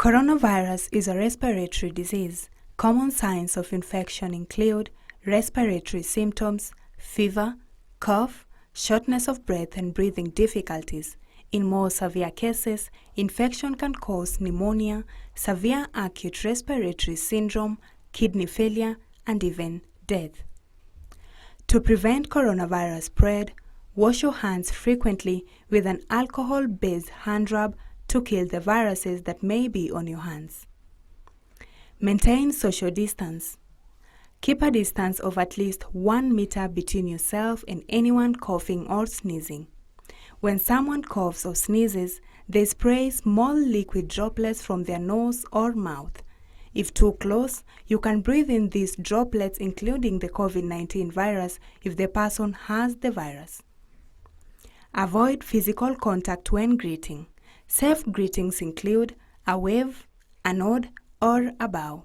Coronavirus is a respiratory disease. Common signs of infection include respiratory symptoms, fever, cough, shortness of breath and breathing difficulties. In more severe cases, infection can cause pneumonia, severe acute respiratory syndrome, kidney failure, and even death. To prevent coronavirus spread, wash your hands frequently with an alcohol-based hand rub to kill the viruses that may be on your hands. Maintain social distance. Keep a distance of at least 1 meter between yourself and anyone coughing or sneezing. When someone coughs or sneezes, they spray small liquid droplets from their nose or mouth. If too close, you can breathe in these droplets, including the COVID-19 virus, if the person has the virus. Avoid physical contact when greeting. Safe greetings include a wave, a nod, or a bow.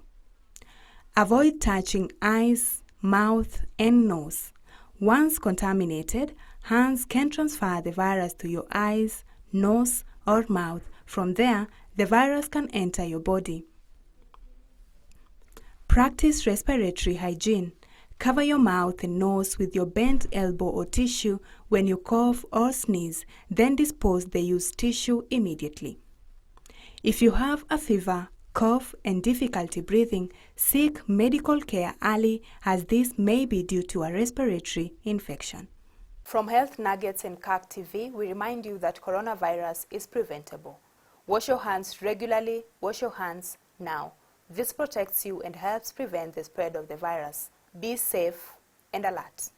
Avoid touching eyes, mouth, and nose. Once contaminated, hands can transfer the virus to your eyes, nose, or mouth. From there, the virus can enter your body. Practice respiratory hygiene. Cover your mouth and nose with your bent elbow or tissue when you cough or sneeze, then dispose the used tissue immediately. If you have a fever, cough, and difficulty breathing, seek medical care early, as this may be due to a respiratory infection. From Health Nuggets and CAC TV, we remind you that coronavirus is preventable. Wash your hands regularly, wash your hands now. This protects you and helps prevent the spread of the virus. Be safe and alert.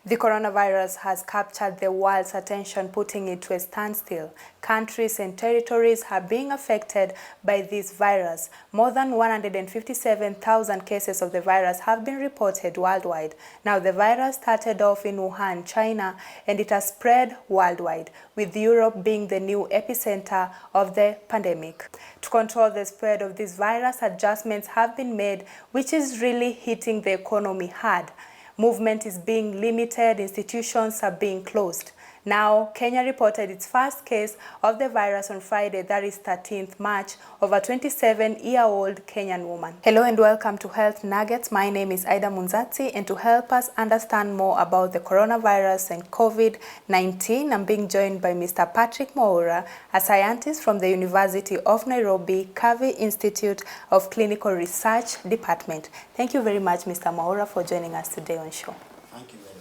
The coronavirus has captured the world's attention, putting it to a standstill. Countries and territories are being affected by this virus. More than 157,000 cases of the virus have been reported worldwide. Now, the virus started off in Wuhan, China, and it has spread worldwide, with Europe being the new epicenter of the pandemic. To control the spread of this virus, adjustments have been made, which is really hitting the economy hard. Movement is being limited, institutions are being closed. Now, Kenya reported its first case of the virus on Friday, that is 13th March, of a 27-year-old Kenyan woman. Hello and welcome to Health Nuggets. My name is Ida Munzati, and to help us understand more about the coronavirus and COVID-19, I'm being joined by Mr. Patrick Mwaura, a scientist from the University of Nairobi, Kavi Institute of Clinical Research Department. Thank you very much, Mr. Mwaura, for joining us today on show. Thank you very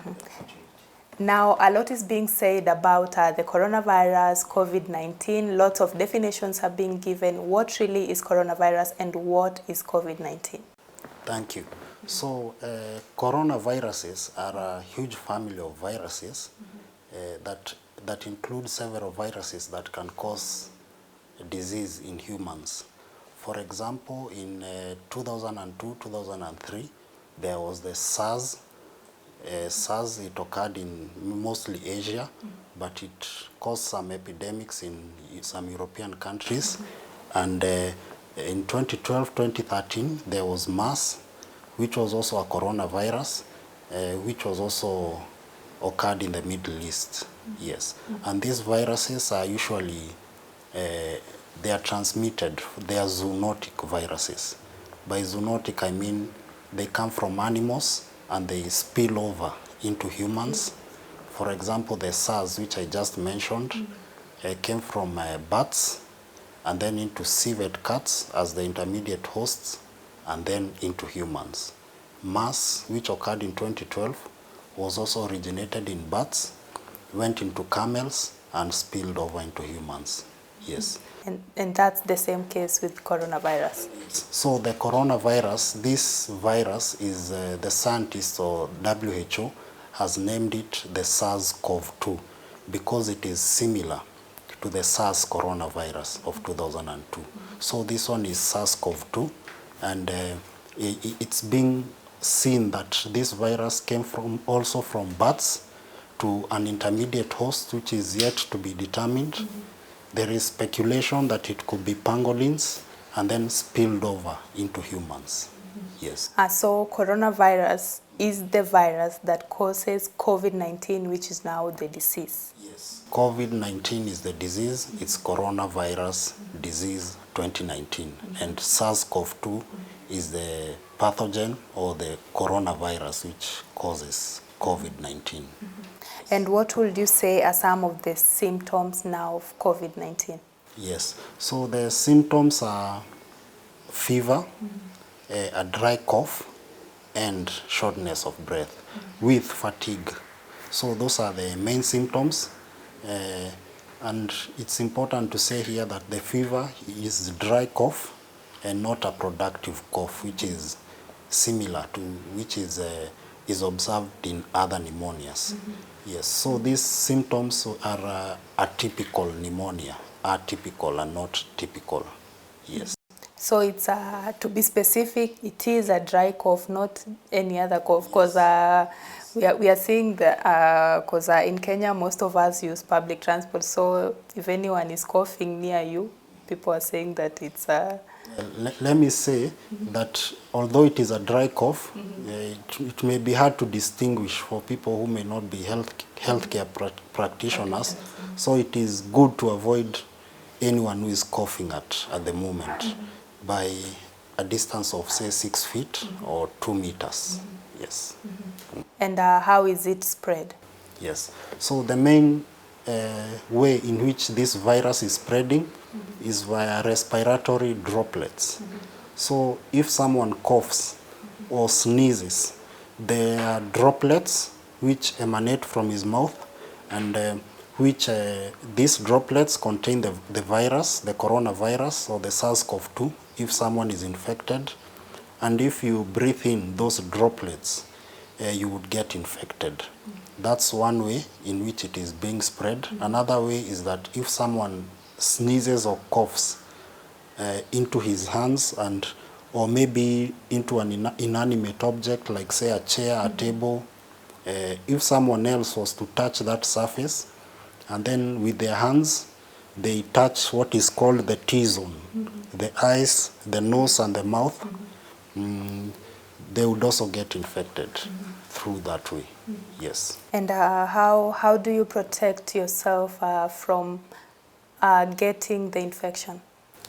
much. Now, a lot is being said about the coronavirus, COVID-19. Lots of definitions are being given. What really is coronavirus and what is COVID-19? Thank you. So, coronaviruses are a huge family of viruses that include several viruses that can cause disease in humans. For example, in 2002-2003, there was the SARS. SARS, it occurred in mostly Asia, but it caused some epidemics in some European countries. And in 2012-2013, there was MERS, which was also a coronavirus, which was also occurred in the Middle East. Yes. And these viruses are usually, they are transmitted, they are zoonotic viruses. By zoonotic, I mean they come from animals and they spill over into humans. For example, the SARS, which I just mentioned, came from bats and then into civet cats as the intermediate hosts, and then into humans. MERS, which occurred in 2012, was also originated in bats, went into camels, and spilled over into humans. Yes. And that's the same case with coronavirus. So the coronavirus, this virus is the scientists or WHO has named it the SARS-CoV-2 because it is similar to the SARS coronavirus of 2002. So this one is SARS-CoV-2, and it's being seen that this virus came also from bats to an intermediate host, which is yet to be determined. There is speculation that it could be pangolins and then spilled over into humans. Yes. So coronavirus is the virus that causes COVID-19, which is now the disease. Yes. COVID-19 is the disease. It's coronavirus disease 2019. And SARS-CoV-2 is the pathogen or the coronavirus which causes COVID-19. And what would you say are some of the symptoms now of COVID-19? Yes. So the symptoms are fever, a dry cough, and shortness of breath with fatigue. So those are the main symptoms. And it's important to say here that the fever is dry cough and not a productive cough, which is similar to, which is observed in other pneumonias. Yes, so these symptoms are atypical pneumonia, atypical and not typical. Yes. So it's, to be specific, it is a dry cough, not any other cough, because we are seeing that, because in Kenya, most of us use public transport, so if anyone is coughing near you, people are saying that it's a... Let me say that although it is a dry cough, it may be hard to distinguish for people who may not be healthcare practitioners, so it is good to avoid anyone who is coughing at the moment by a distance of, say, 6 feet or 2 meters. Yes. And how is it spread? Yes. So the main way in which this virus is spreading is via respiratory droplets. So if someone coughs or sneezes, there are droplets which emanate from his mouth, and which these droplets contain the virus, the coronavirus or the SARS-CoV-2, if someone is infected. And if you breathe in those droplets, you would get infected. That's one way in which it is being spread. Another way is that if someone sneezes or coughs into his hands and or maybe into an inanimate object like, say, a chair, a table, if someone else was to touch that surface and then with their hands they touch what is called the T-zone, the eyes, the nose and the mouth, they would also get infected through that way. Yes. And how do you protect yourself from getting the infection?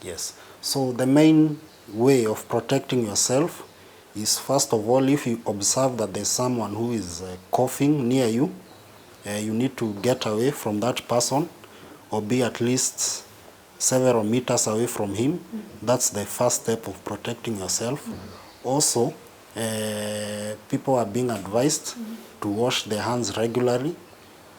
Yes. So the main way of protecting yourself is, first of all, if you observe that there's someone who is coughing near you, you need to get away from that person or be at least several meters away from him. That's the first step of protecting yourself. Also, people are being advised to wash their hands regularly.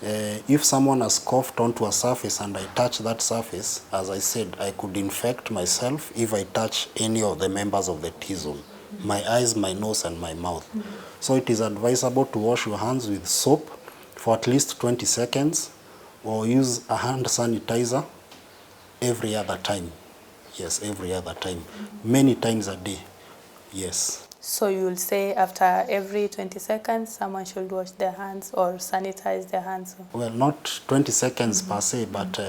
If someone has coughed onto a surface and I touch that surface, as I said, I could infect myself if I touch any of the members of the T-zone, my eyes, my nose, and my mouth. So it is advisable to wash your hands with soap for at least 20 seconds or use a hand sanitizer every other time. Yes, every other time. Many times a day. Yes. So you'll say after every 20 seconds, someone should wash their hands or sanitize their hands? Well, not 20 seconds per se, but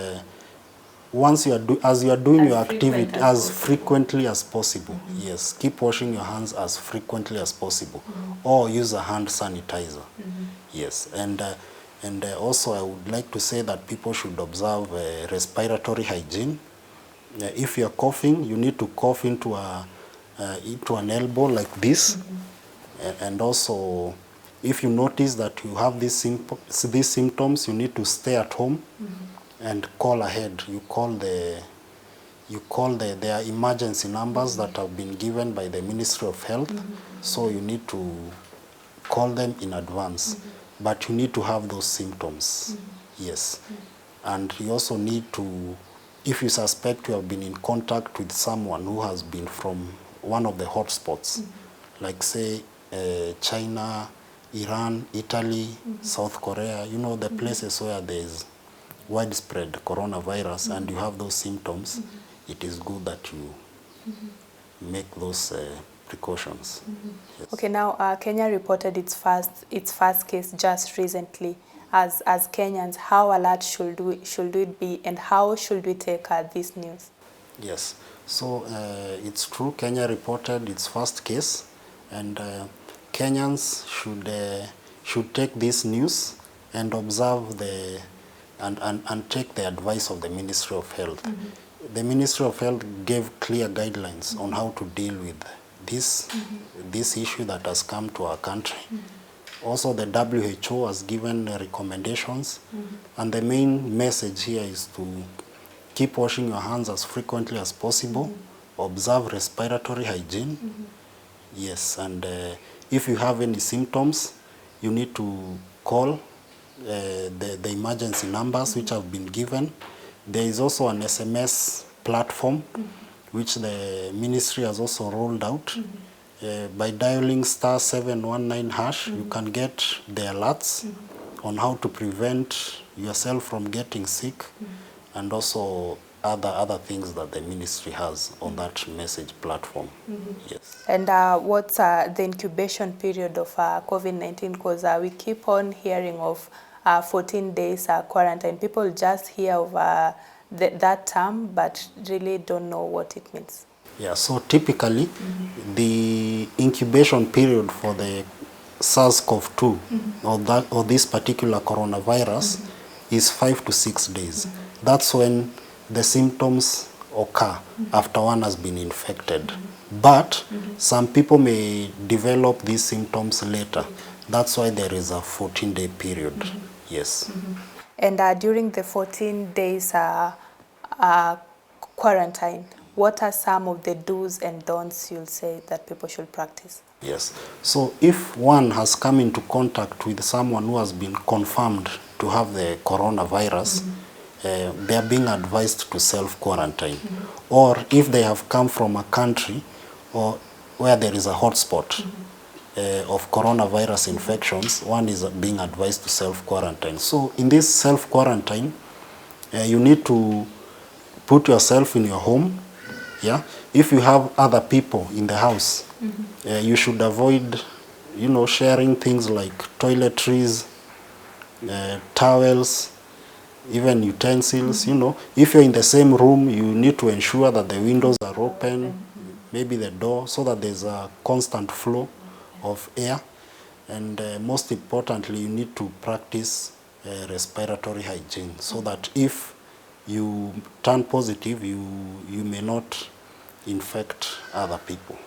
once you are as you are doing As your frequent activity, as frequently as possible. Yes, keep washing your hands as frequently as possible, or use a hand sanitizer. Yes, and also I would like to say that people should observe respiratory hygiene. If you are coughing, you need to cough into an elbow like this, and also if you notice that you have these symptoms, you need to stay at home and call ahead. There are emergency numbers that have been given by the Ministry of Health, so you need to call them in advance, but you need to have those symptoms. Yes, and you also need to, if you suspect you have been in contact with someone who has been from one of the hotspots, like, say, China, Iran, Italy, South Korea, you know, the places where there is widespread coronavirus and you have those symptoms, it is good that you make those precautions. Yes. Okay, now Kenya reported its first case just recently. As Kenyans, how alert should we be, and how should we take this news? Yes, so it's true, Kenya reported its first case, And Kenyans should take this news and observe and take the advice of the Ministry of Health. The Ministry of Health gave clear guidelines on how to deal with this issue that has come to our country. Also, the WHO has given recommendations, and the main message here is to keep washing your hands as frequently as possible, observe respiratory hygiene. Yes, and if you have any symptoms, you need to call the emergency numbers which have been given. There is also an SMS platform which the ministry has also rolled out. By dialing *719#, you can get the alerts on how to prevent yourself from getting sick, and also other things that the ministry has on that message platform. Yes. And what's the incubation period of COVID-19? Because we keep on hearing of 14 days quarantine. People just hear of that term, but really don't know what it means. Yeah, so typically the incubation period for the SARS-CoV-2 or this particular coronavirus is 5 to 6 days. That's when the symptoms occur after one has been infected. But some people may develop these symptoms later. That's why there is a 14-day period. Yes. And during the 14 days quarantine, what are some of the do's and don'ts you'll say that people should practice? Yes. So if one has come into contact with someone who has been confirmed to have the coronavirus, they are being advised to self-quarantine. Or if they have come from a country or where there is a hotspot of coronavirus infections, one is being advised to self-quarantine. So in this self-quarantine, you need to put yourself in your home. Yeah. If you have other people in the house, you should avoid, sharing things like toiletries, towels, even utensils. If you're in the same room, you need to ensure that the windows are open, maybe the door, so that there's a constant flow of air. And most importantly, you need to practice respiratory hygiene, so that if you turn positive, you may not infect other people.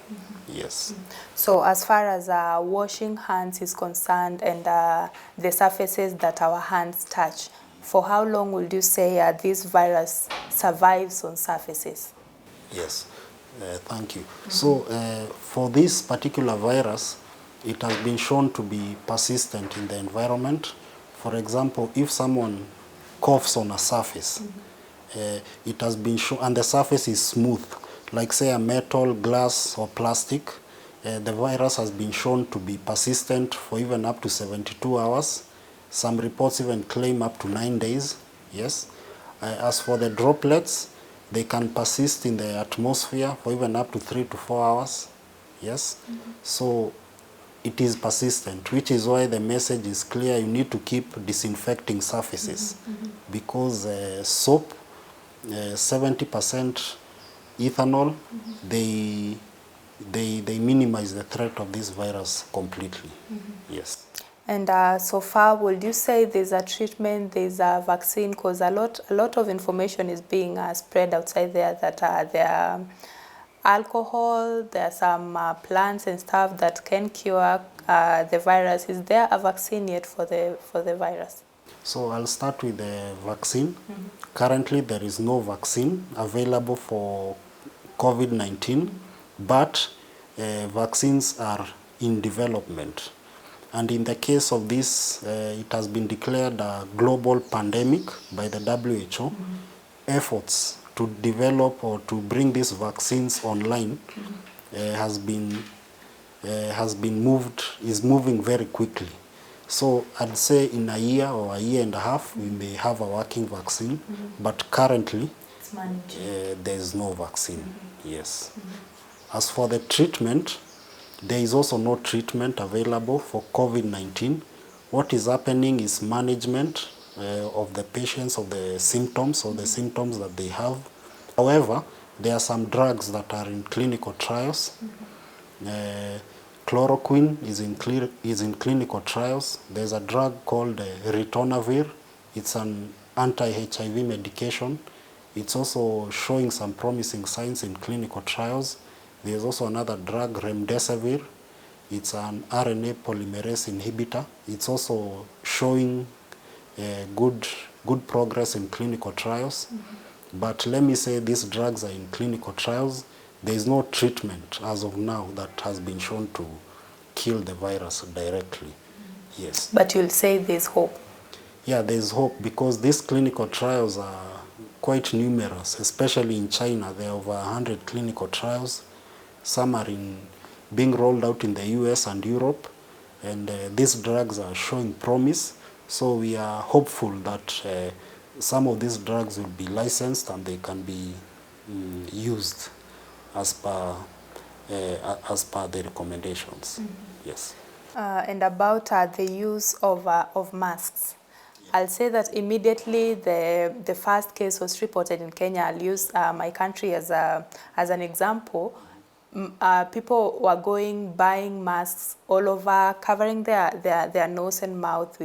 Yes. So as far as washing hands is concerned and the surfaces that our hands touch, for how long would you say this virus survives on surfaces? Yes, thank you. So for this particular virus, it has been shown to be persistent in the environment. For example, if someone coughs on a surface, it has been shown, and the surface is smooth, like say a metal, glass, or plastic, the virus has been shown to be persistent for even up to 72 hours. Some reports even claim up to 9 days. Yes. As for the droplets, they can persist in the atmosphere for even up to 3 to 4 hours. Yes. So it is persistent, which is why the message is clear. You need to keep disinfecting surfaces, because soap, 70% ethanol, they minimize the threat of this virus completely. Yes. And so far, would you say there's a treatment, there's a vaccine? Because a lot of information is being spread outside there that there are alcohol, there are some plants and stuff that can cure the virus. Is there a vaccine yet for the virus? So I'll start with the vaccine. Currently, there is no vaccine available for COVID-19, but vaccines are in development. And in the case of this, it has been declared a global pandemic by the WHO. Efforts to develop or to bring these vaccines online is moving very quickly. So I'd say in a year or a year and a half, we may have a working vaccine, but currently there is no vaccine. Yes. As for the treatment, there is also no treatment available for COVID-19. What is happening is management of the patients, of the symptoms, that they have. However, there are some drugs that are in clinical trials. Chloroquine is in clinical trials. There's a drug called ritonavir. It's an anti-HIV medication. It's also showing some promising signs in clinical trials. There's also another drug, remdesivir. It's an RNA polymerase inhibitor. It's also showing good progress in clinical trials. But let me say these drugs are in clinical trials. There is no treatment as of now that has been shown to kill the virus directly. Yes. But you'll say there's hope. Yeah, there's hope because these clinical trials are quite numerous, especially in China. There are over 100 clinical trials. Some are being rolled out in the US and Europe, and these drugs are showing promise. So we are hopeful that some of these drugs will be licensed and they can be used as per the recommendations. Yes. And about the use of masks. I'll say that immediately the first case was reported in Kenya. I'll use my country as an example. People were buying masks all over, covering their nose and mouth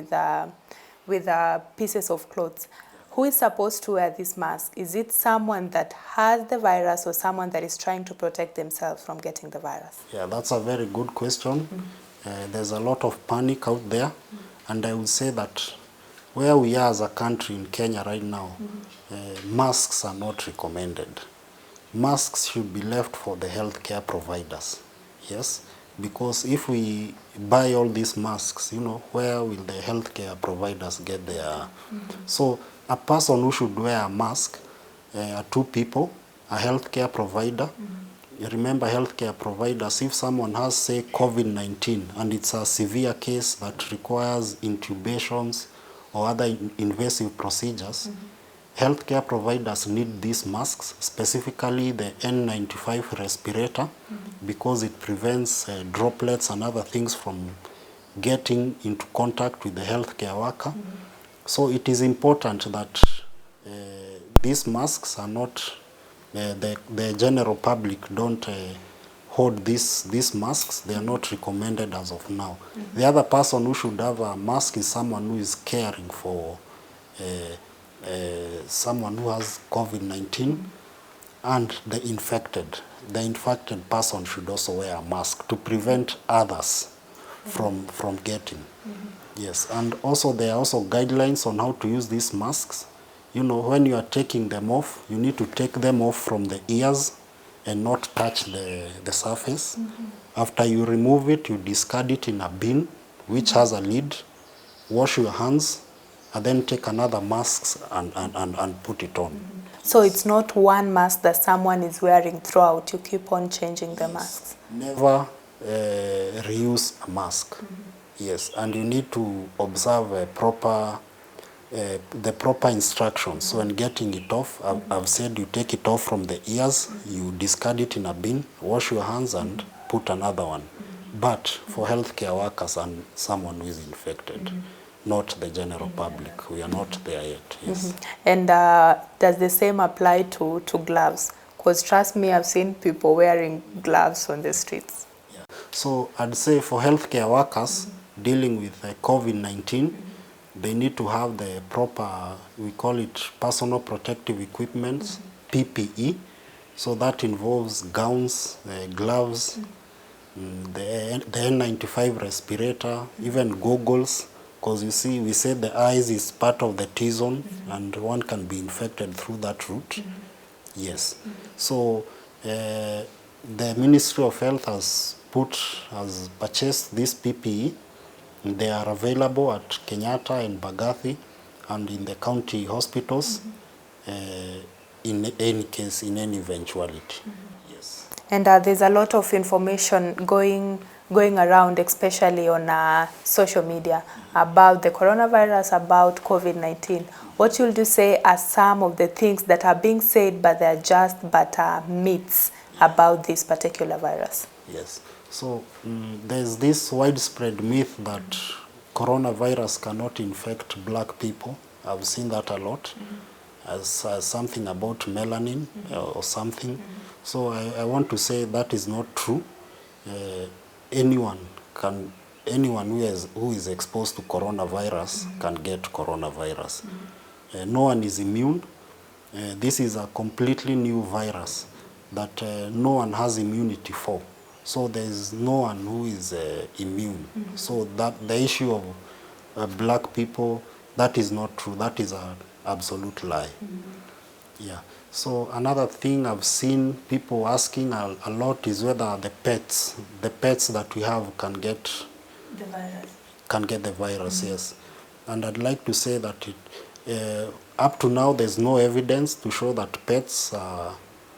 with pieces of clothes. Who is supposed to wear this mask? Is it someone that has the virus or someone that is trying to protect themselves from getting the virus? Yeah, that's a very good question. There's a lot of panic out there, and I would say that where we are as a country in Kenya right now, masks are not recommended. Masks should be left for the healthcare providers, yes? Because if we buy all these masks, where will the healthcare providers get their... So a person who should wear a mask are two people, a healthcare provider. Remember, healthcare providers, if someone has, say, COVID-19, and it's a severe case that requires intubations or other invasive procedures, healthcare providers need these masks, specifically the N95 respirator, because it prevents droplets and other things from getting into contact with the healthcare worker. So it is important that these masks are not, the general public don't hold these masks. They are not recommended as of now. The other person who should have a mask is someone who is caring for someone who has COVID-19 and the infected. The infected person should also wear a mask to prevent others from getting. Yes, and also there are also guidelines on how to use these masks. When you are taking them off, you need to take them off from the ears and not touch the surface. After you remove it, you discard it in a bin which has a lid, wash your hands, and then take another mask and put it on. So it's not one mask that someone is wearing throughout. You keep on changing the masks. Never reuse a mask. Yes, and you need to observe the proper instructions. So when getting it off, I've said you take it off from the ears, you discard it in a bin, wash your hands and put another one. But for healthcare workers and someone who is infected, not the general public. We are not there yet. Yes. And does the same apply to gloves? Because trust me, I've seen people wearing gloves on the streets. Yeah. So I'd say for healthcare workers dealing with COVID-19, they need to have the proper, we call it personal protective equipment, PPE. So that involves gowns, gloves, the N95 respirator, even goggles. Because you see, we said the eyes is part of the T-zone and one can be infected through that route. Yes. So the Ministry of Health has purchased this PPE. They are available at Kenyatta and Bagathi and in the county hospitals in any case, in any eventuality. Yes. And there's a lot of information going around, especially on social media, about the coronavirus, about COVID-19. What you'll do say are some of the things that are being said, but they're just myths about this particular virus? Yes. So there's this widespread myth that coronavirus cannot infect black people. I've seen that a lot as something about melanin or something. So I want to say that is not true. anyone who is exposed to coronavirus can get coronavirus. No one is immune. This is a completely new virus that no one has immunity for. So there is no one who is immune. So that the issue of black people, that is not true. That is an absolute lie. Yeah. So another thing I've seen people asking a lot is whether the pets that we have can get the virus. Yes. And I'd like to say that up to now there's no evidence to show that pets are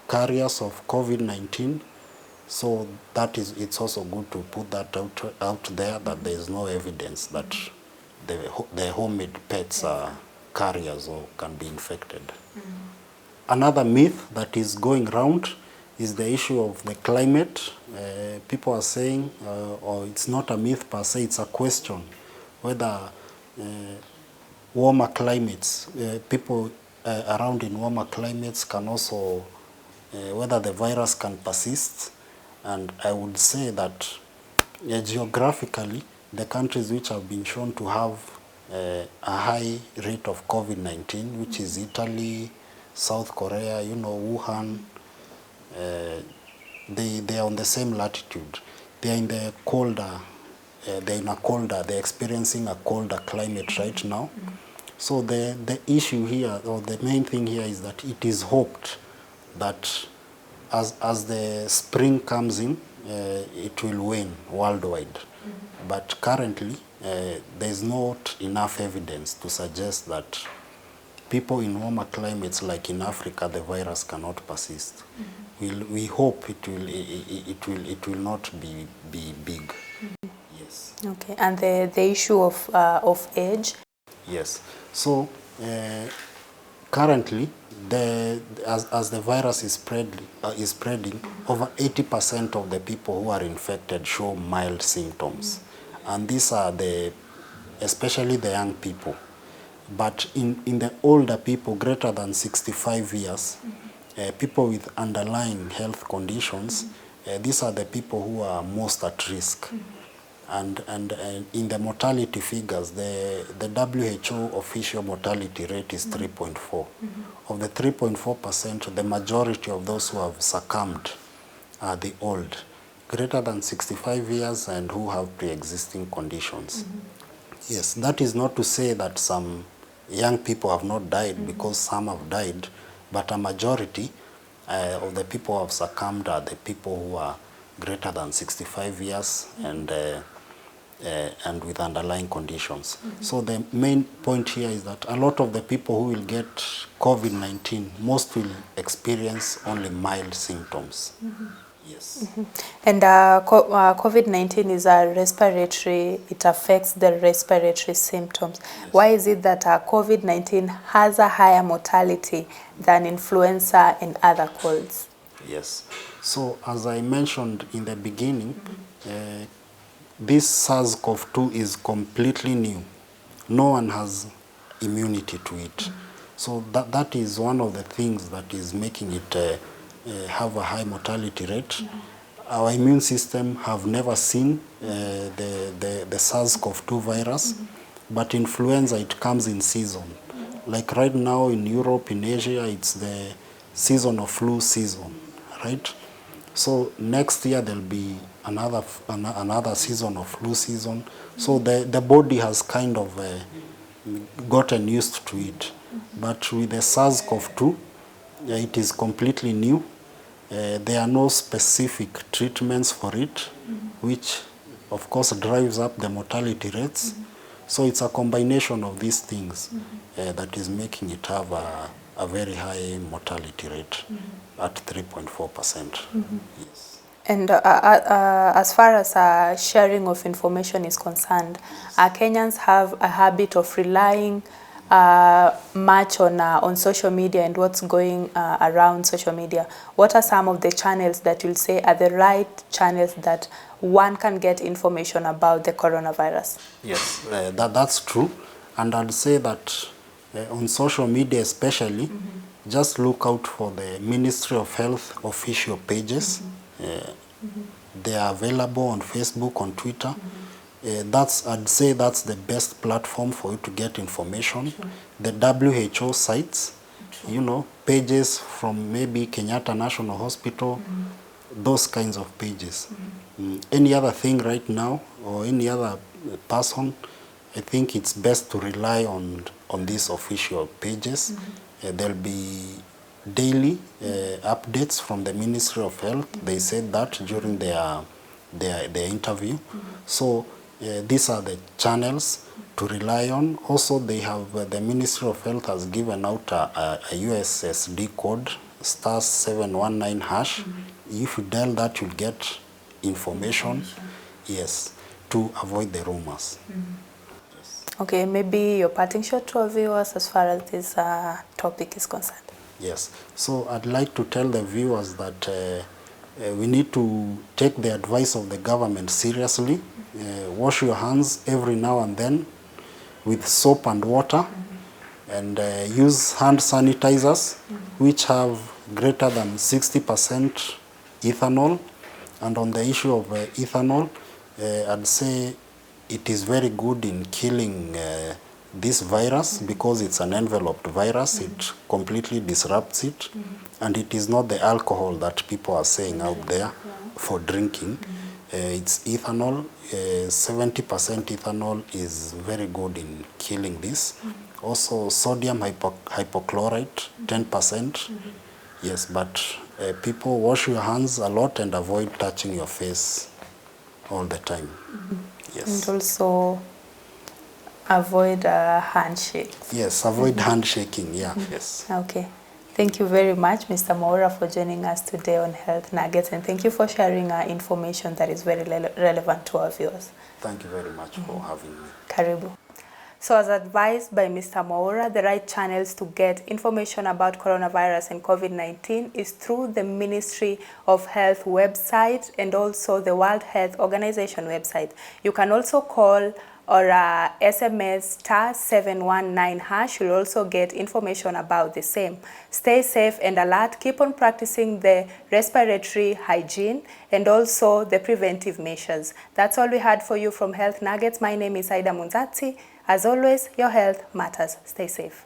carriers of COVID-19. So it's also good to put that out there, that there is no evidence that the homemade pets are carriers or can be infected. Another myth that is going around is the issue of the climate. People are saying, or it's not a myth per se, it's a question, whether warmer climates, people around in warmer climates can also, whether the virus can persist. And I would say that geographically, the countries which have been shown to have a high rate of COVID-19, which is Italy, South Korea, Wuhan, they are on the same latitude. They are in the colder, they're experiencing a colder climate right now. So the issue here, or the main thing here, is that it is hoped that as the spring comes in, it will wane worldwide. But currently, there's not enough evidence to suggest that people in warmer climates, like in Africa, the virus cannot persist. We hope it will not be big. Yes. Okay, and the issue of age. Yes. So currently, as the virus is spreading, over 80% of the people who are infected show mild symptoms, and these are especially the young people. But in the older people, greater than 65 years, people with underlying health conditions, these are the people who are most at risk. And in the mortality figures, the WHO official mortality rate is 3.4. Of the 3.4%, the majority of those who have succumbed are the old, greater than 65 years, and who have pre-existing conditions. Yes, that is not to say that some young people have not died, because some have died, but a majority of the people who have succumbed are the people who are greater than 65 years and with underlying conditions. So the main point here is that a lot of the people who will get COVID-19, most will experience only mild symptoms. Yes. And COVID-19 is a respiratory, it affects the respiratory symptoms. Yes. Why is it that COVID-19 has a higher mortality than influenza and other colds? Yes. So as I mentioned in the beginning, this SARS-CoV-2 is completely new. No one has immunity to it. So that is one of the things that is making it have a high mortality rate. Our immune system have never seen the SARS-CoV-2 virus, but influenza, it comes in season. Like right now in Europe, in Asia, it's the season of flu season, right? So next year there'll be another season of flu season. So the body has kind of gotten used to it. But with the SARS-CoV-2, it is completely new. There are no specific treatments for it, which of course drives up the mortality rates. So it's a combination of these things that is making it have a very high mortality rate at 3.4%. Yes. And as far as sharing of information is concerned, Kenyans have a habit of relying much on social media and what's going around social media. What are some of the channels that you'll say are the right channels that one can get information about the coronavirus? Yes, that's true. And I'd say that on social media especially, just look out for the Ministry of Health official pages. They are available on Facebook, on Twitter. I'd say that's the best platform for you to get information. Sure. The WHO sites, you know, pages from maybe Kenyatta National Hospital, those kinds of pages. Any other thing right now, or any other person, I think it's best to rely on these official pages. There'll be daily updates from the Ministry of Health. They said that during their interview. So these are the channels to rely on. Also, they have the Ministry of Health has given out a USSD code, *719#. If you dial that, you'll get information. Yes, to avoid the rumors. Yes. Okay, maybe your parting shot to our viewers as far as this topic is concerned. Yes, so I'd like to tell the viewers that we need to take the advice of the government seriously. Wash your hands every now and then with soap and water, and use hand sanitizers which have greater than 60% ethanol. And on the issue of ethanol, I'd say it is very good in killing this virus because it's an enveloped virus. It completely disrupts it, and it is not the alcohol that people are saying out there for drinking. It's ethanol. 70% ethanol is very good in killing this. Also sodium hypochlorite, 10%. Yes, but people wash your hands a lot and avoid touching your face all the time. Yes. And also avoid handshakes. Yes, avoid handshaking, yeah. Yes. Okay. Thank you very much, Mr. Mwaura, for joining us today on Health Nuggets, and thank you for sharing information that is very relevant to our viewers. Thank you very much for having me. Karibu. So as advised by Mr. Mwaura, the right channels to get information about coronavirus and COVID-19 is through the Ministry of Health website and also the World Health Organization website. You can also call or SMS *719#. You'll also get information about the same. Stay safe and alert. Keep on practicing the respiratory hygiene and also the preventive measures. That's all we had for you from Health Nuggets. My name is Aida Munzati. As always, your health matters. Stay safe.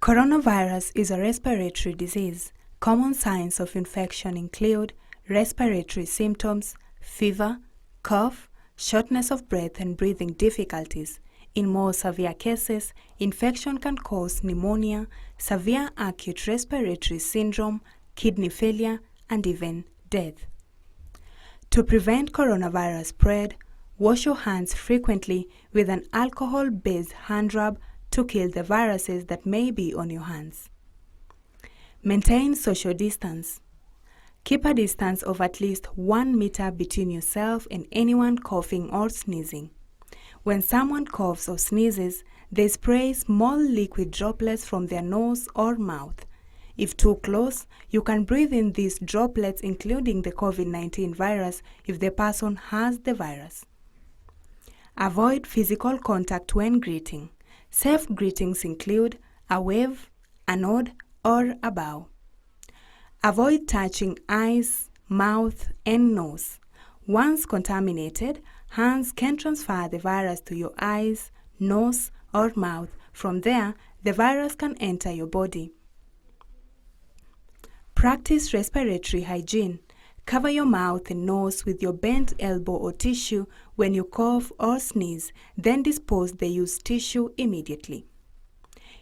Coronavirus is a respiratory disease. Common signs of infection include respiratory symptoms, fever, cough, shortness of breath and breathing difficulties. In more severe cases, infection can cause pneumonia, severe acute respiratory syndrome, kidney failure, and even death. To prevent coronavirus spread, wash your hands frequently with an alcohol-based hand rub to kill the viruses that may be on your hands. Maintain social distance. Keep a distance of at least 1 meter between yourself and anyone coughing or sneezing. When someone coughs or sneezes, they spray small liquid droplets from their nose or mouth. If too close, you can breathe in these droplets, including the COVID-19 virus, if the person has the virus. Avoid physical contact when greeting. Safe greetings include a wave, a nod, or a bow. Avoid touching eyes, mouth, and nose. Once contaminated, hands can transfer the virus to your eyes, nose, or mouth. From there, the virus can enter your body. Practice respiratory hygiene. Cover your mouth and nose with your bent elbow or tissue when you cough or sneeze, then dispose the used tissue immediately.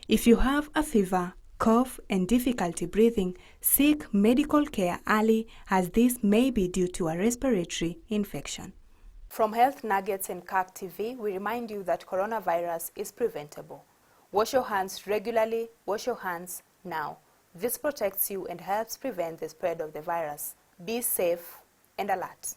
If you have a fever, cough, and difficulty breathing, seek medical care early, as this may be due to a respiratory infection. From Health Nuggets and CAC TV, we remind you that coronavirus is preventable. Wash your hands regularly, wash your hands now. This protects you and helps prevent the spread of the virus. Be safe and alert.